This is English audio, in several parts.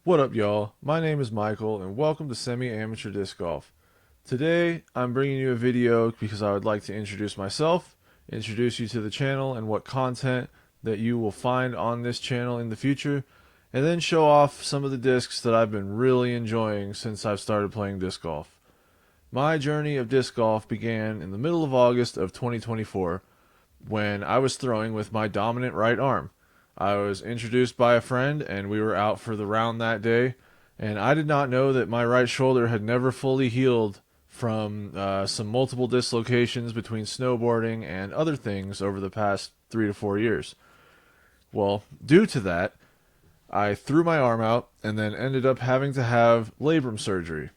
What up, y'all? My name is Michael, and welcome to Semi-Amateur Disc Golf. Today, I'm bringing you a video because I would like to introduce myself, introduce you to the channel and what content that you will find on this channel in the future, and then show off some of the discs that I've been really enjoying since I've started playing disc golf. My journey of disc golf began in the middle of August of 2024 when I was throwing with my dominant right arm. I was introduced by a friend and we were out for the round that day, and I did not know that my right shoulder had never fully healed from some multiple dislocations between snowboarding and other things over the past 3 to 4 years. Well, due to that, I threw my arm out and then ended up having to have labrum surgery.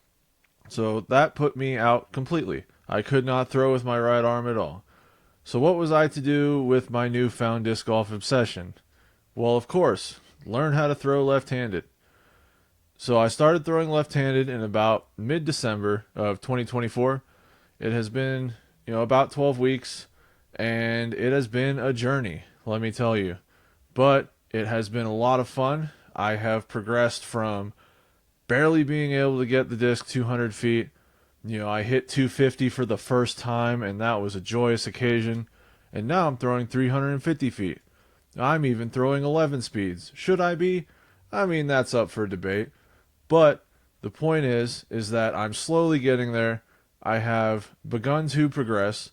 So that put me out completely. I could not throw with my right arm at all. So what was I to do with my newfound disc golf obsession? Well, of course, learn how to throw left-handed. So I started throwing left-handed in about mid-December of 2024. It has been, about 12 weeks, and it has been a journey, let me tell you. But it has been a lot of fun. I have progressed from barely being able to get the disc 200 feet. I hit 250 for the first time, and that was a joyous occasion. And now I'm throwing 350 feet. I'm even throwing 11 speeds. Should I be? I mean, that's up for debate. But the point is that I'm slowly getting there. I have begun to progress,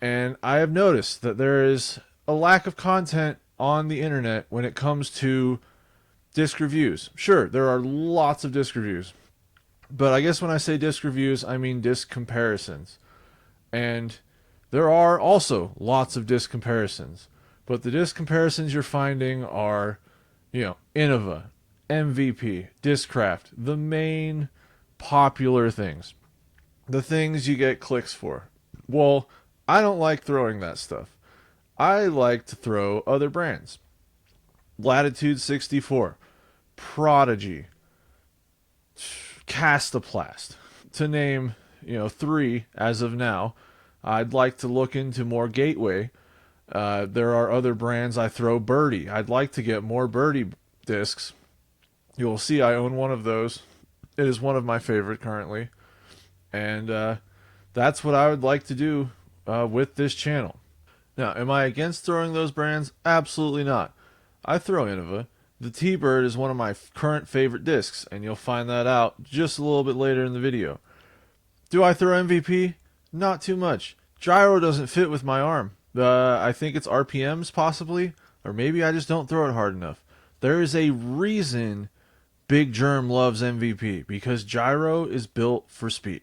and I have noticed that there is a lack of content on the internet when it comes to disc reviews. Sure, there are lots of disc reviews, but I guess when I say disc reviews, I mean disc comparisons. And there are also lots of disc comparisons. But the disc comparisons you're finding are, Innova, MVP, Discraft, the main popular things. The things you get clicks for. Well, I don't like throwing that stuff. I like to throw other brands. Latitude 64, Prodigy, Castoplast, to name, three as of now. I'd like to look into more Gateway. There are other brands I throw. Birdie. I'd like to get more Birdie discs. You'll see I own one of those. It is one of my favorite currently. And that's what I would like to do with this channel. Now, am I against throwing those brands? Absolutely not. I throw Innova. The T-Bird is one of my current favorite discs, and you'll find that out just a little bit later in the video. Do I throw MVP? Not too much. Gyro doesn't fit with my arm. I think it's RPMs possibly, or maybe I just don't throw it hard enough. There is a reason Big Germ loves MVP, because gyro is built for speed.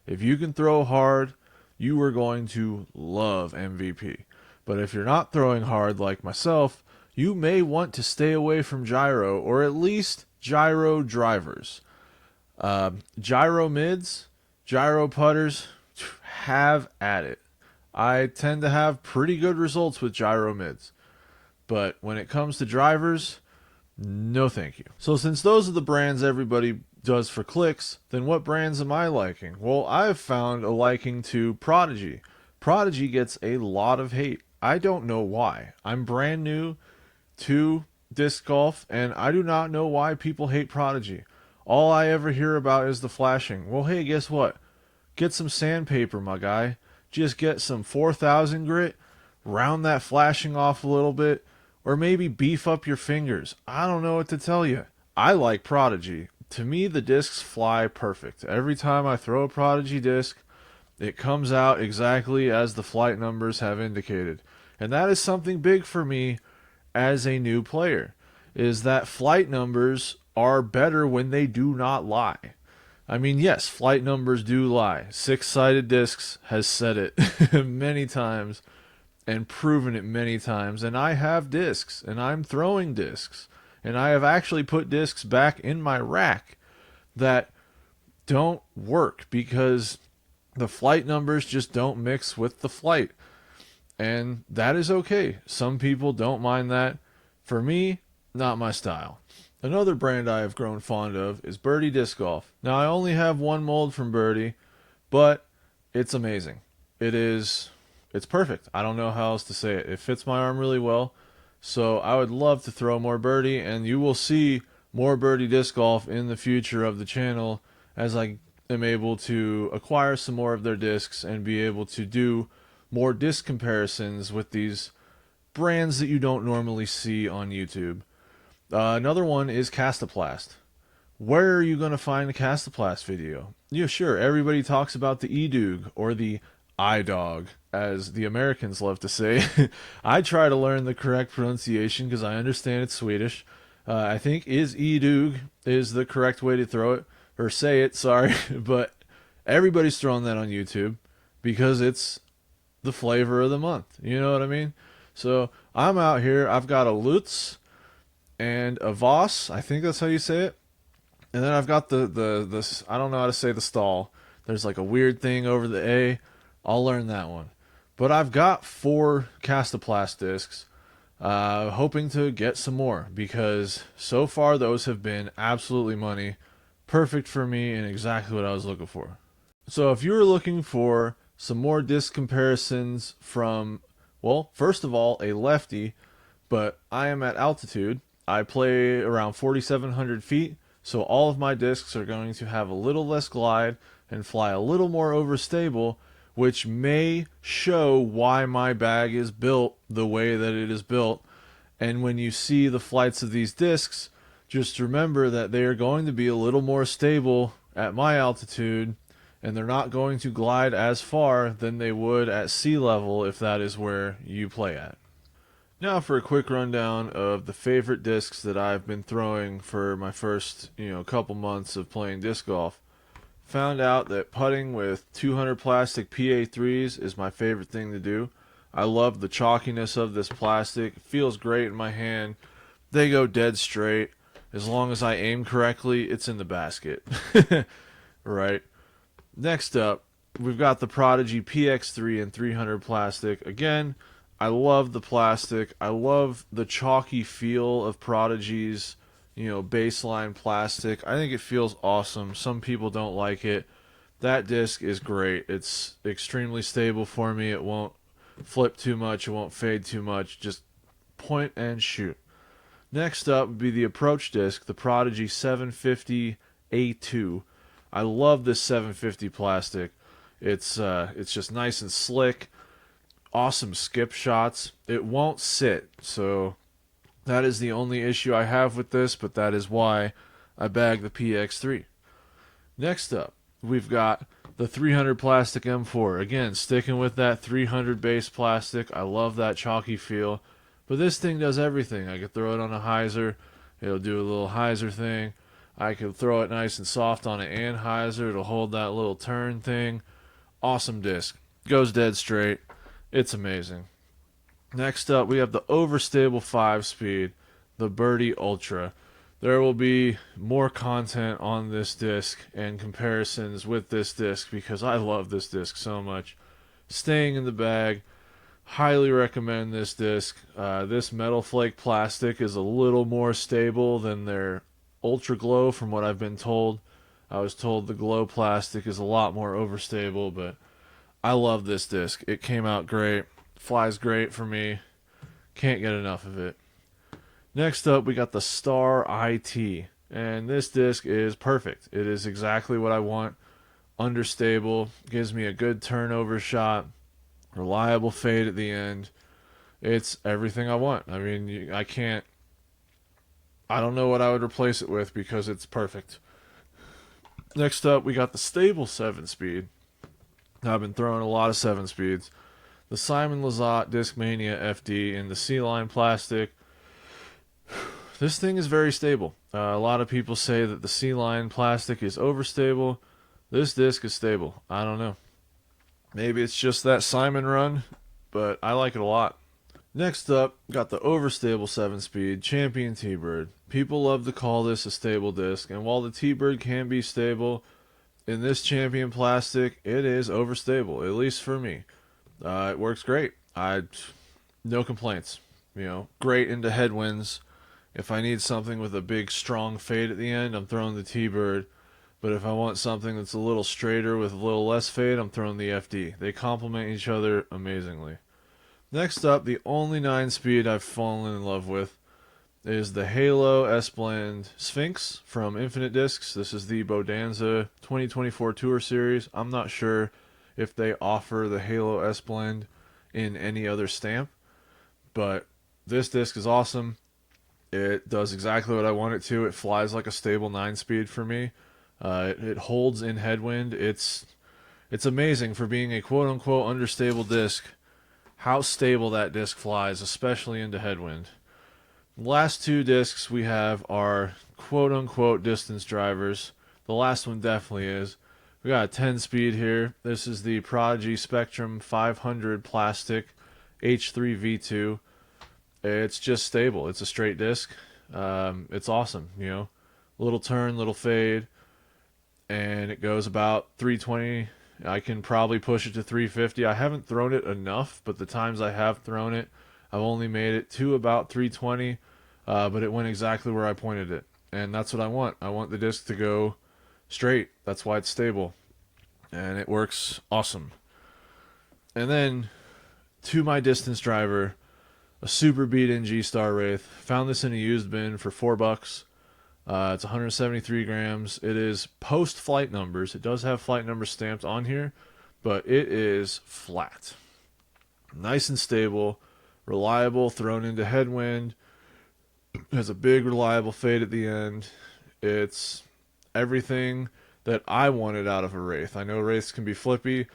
If you can throw hard, you are going to love MVP. But if you're not throwing hard like myself, you may want to stay away from gyro, or at least gyro drivers. Gyro mids, gyro putters, have at it. I tend to have pretty good results with gyro mids. But when it comes to drivers, no thank you. So since those are the brands everybody does for clicks, then what brands am I liking? Well, I've found a liking to Prodigy. Prodigy gets a lot of hate. I don't know why. I'm brand new to disc golf, and I do not know why people hate Prodigy. All I ever hear about is the flashing. Well, hey, guess what? Get some sandpaper, my guy. Just get some 4000 grit, round that flashing off a little bit, or maybe beef up your fingers. I don't know what to tell you. I like Prodigy. To me, the discs fly perfect. Every time I throw a Prodigy disc, it comes out exactly as the flight numbers have indicated. And that is something big for me as a new player, is that flight numbers are better when they do not lie. I mean, yes, flight numbers do lie. Six-sided discs has said it many times and proven it many times. And I have discs, and I'm throwing discs. And I have actually put discs back in my rack that don't work because the flight numbers just don't mix with the flight. And that is okay. Some people don't mind that. For me, not my style. Another brand I have grown fond of is Birdie Disc Golf. Now, I only have one mold from Birdie, but it's amazing. It's perfect. I don't know how else to say it. It fits my arm really well. So I would love to throw more Birdie, and you will see more birdie disc golf in the future of the channel as I am able to acquire some more of their discs and be able to do more disc comparisons with these brands that you don't normally see on YouTube. Another one is Castoplast. Where are you going to find a Castoplast video? Yeah, sure, everybody talks about the eDoog or the iDog, as the Americans love to say. I try to learn the correct pronunciation because I understand it's Swedish. I think is eDoog is the correct way to throw it, or say it, sorry. But everybody's throwing that on YouTube because it's the flavor of the month. You know what I mean? So I'm out here. I've got a Lutz and a Voss. I think that's how you say it. And then I've got the I don't know how to say the stall. There's like a weird thing over the A. I'll learn that one. But I've got 4 Castoplast discs, hoping to get some more because so far those have been absolutely money. Perfect for me and exactly what I was looking for. So if you were looking for some more disc comparisons from, well, first of all, a lefty, but I am at altitude. I play around 4,700 feet, so all of my discs are going to have a little less glide and fly a little more overstable, which may show why my bag is built the way that it is built. And when you see the flights of these discs, just remember that they are going to be a little more stable at my altitude, and they're not going to glide as far than they would at sea level if that is where you play at. Now for a quick rundown of the favorite discs that I've been throwing for my first, couple months of playing disc golf. Found out that putting with 200 plastic PA3s is my favorite thing to do. I love the chalkiness of this plastic. It feels great in my hand. They go dead straight. As long as I aim correctly, it's in the basket. Right. Next up, we've got the Prodigy PX3 and 300 plastic. Again, I love the plastic. I love the chalky feel of Prodigy's, baseline plastic. I think it feels awesome. Some people don't like it. That disc is great. It's extremely stable for me. It won't flip too much. It won't fade too much. Just point and shoot. Next up would be the approach disc, the Prodigy 750 A2. I love this 750 plastic. It's just nice and slick. Awesome skip shots. It won't sit, so that is the only issue I have with this, but that is why I bagged the PX3. Next up, we've got the 300 plastic M4. Again, sticking with that 300 base plastic. I love that chalky feel, but this thing does everything. I could throw it on a hyzer. It'll do a little hyzer thing. I could throw it nice and soft on an anhyzer. It'll hold that little turn thing. Awesome disc. Goes dead straight. It's amazing. Next up, we have the overstable 5-speed, the Birdie Ultra. There will be more content on this disc and comparisons with this disc because I love this disc so much. Staying in the bag, highly recommend this disc. This metal flake plastic is a little more stable than their Ultra Glow from what I've been told. I was told the Glow plastic is a lot more overstable, but I love this disc. It came out great. Flies great for me. Can't get enough of it. Next up, we got the Star IT. And this disc is perfect. It is exactly what I want. Understable. Gives me a good turnover shot. Reliable fade at the end. It's everything I want. I mean, I don't know what I would replace it with because it's perfect. Next up, we got the Stable 7-speed. I've been throwing a lot of 7-speeds. The Simon Lizotte Discmania FD in the C-Line plastic. This thing is very stable. A lot of people say that the C-Line plastic is overstable. This disc is stable. I don't know. Maybe it's just that Simon run, but I like it a lot. Next up, got the overstable 7-speed Champion T-Bird. People love to call this a stable disc, and while the T-Bird can be stable, in this Champion plastic, it is overstable, at least for me. It works great. No complaints. Great into headwinds. If I need something with a big, strong fade at the end, I'm throwing the T-Bird. But if I want something that's a little straighter with a little less fade, I'm throwing the FD. They complement each other amazingly. Next up, the only 9-speed I've fallen in love with is the Halo S-Blend Sphinx from Infinite Discs. This is the Bodanza 2024 Tour Series. I'm not sure if they offer the Halo S-Blend in any other stamp, but this disc is awesome. It does exactly what I want it to. It flies like a stable 9-speed for me. It holds in headwind. It's amazing for being a quote-unquote understable disc, how stable that disc flies, especially into headwind. The last two discs we have are quote-unquote distance drivers. The last one definitely is. We got a 10-speed here. This is the Prodigy Spectrum 500 plastic H3V2. It's just stable. It's a straight disc. It's awesome, Little turn, little fade, and it goes about 320. I can probably push it to 350. I haven't thrown it enough, but the times I have thrown it, I've only made it to about 320, but it went exactly where I pointed it. And that's what I want. I want the disc to go straight. That's why it's stable. And it works awesome. And then to my distance driver, a Super Beat-In G-Star Wraith. Found this in a used bin for $4. It's 173 grams. It is post flight numbers. It does have flight numbers stamped on here, but it is flat. Nice and stable, reliable, thrown into headwind. Has a big reliable fade at the end. It's everything that I wanted out of a Wraith. I know Wraiths can be flippy,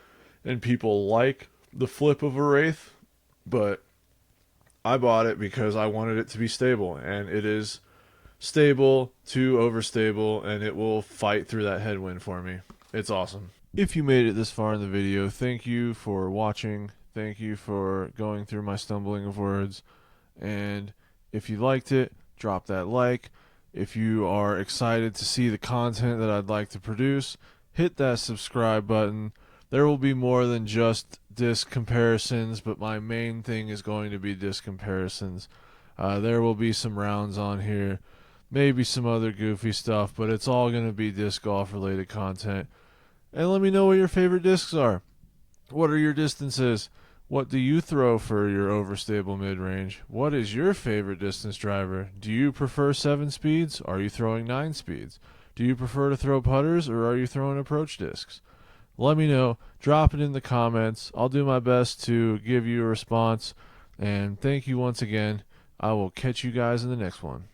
and people like the flip of a Wraith, but I bought it because I wanted it to be stable, and it is stable to overstable, and it will fight through that headwind for me. It's awesome. If you made it this far in the video, thank you for watching. Thank you for going through my stumbling of words. And if you liked it, drop that like. If you are excited to see the content that I'd like to produce, hit that subscribe button. There will be more than just disc comparisons, but my main thing is going to be disc comparisons. There will be some rounds on here, maybe some other goofy stuff, but it's all going to be disc golf related content. And let me know what your favorite discs are. What are your distances? What do you throw for your overstable mid-range? What is your favorite distance driver? Do you prefer 7 speeds? Are you throwing 9 speeds? Do you prefer to throw putters, or are you throwing approach discs? Let me know. Drop it in the comments. I'll do my best to give you a response. And thank you once again. I will catch you guys in the next one.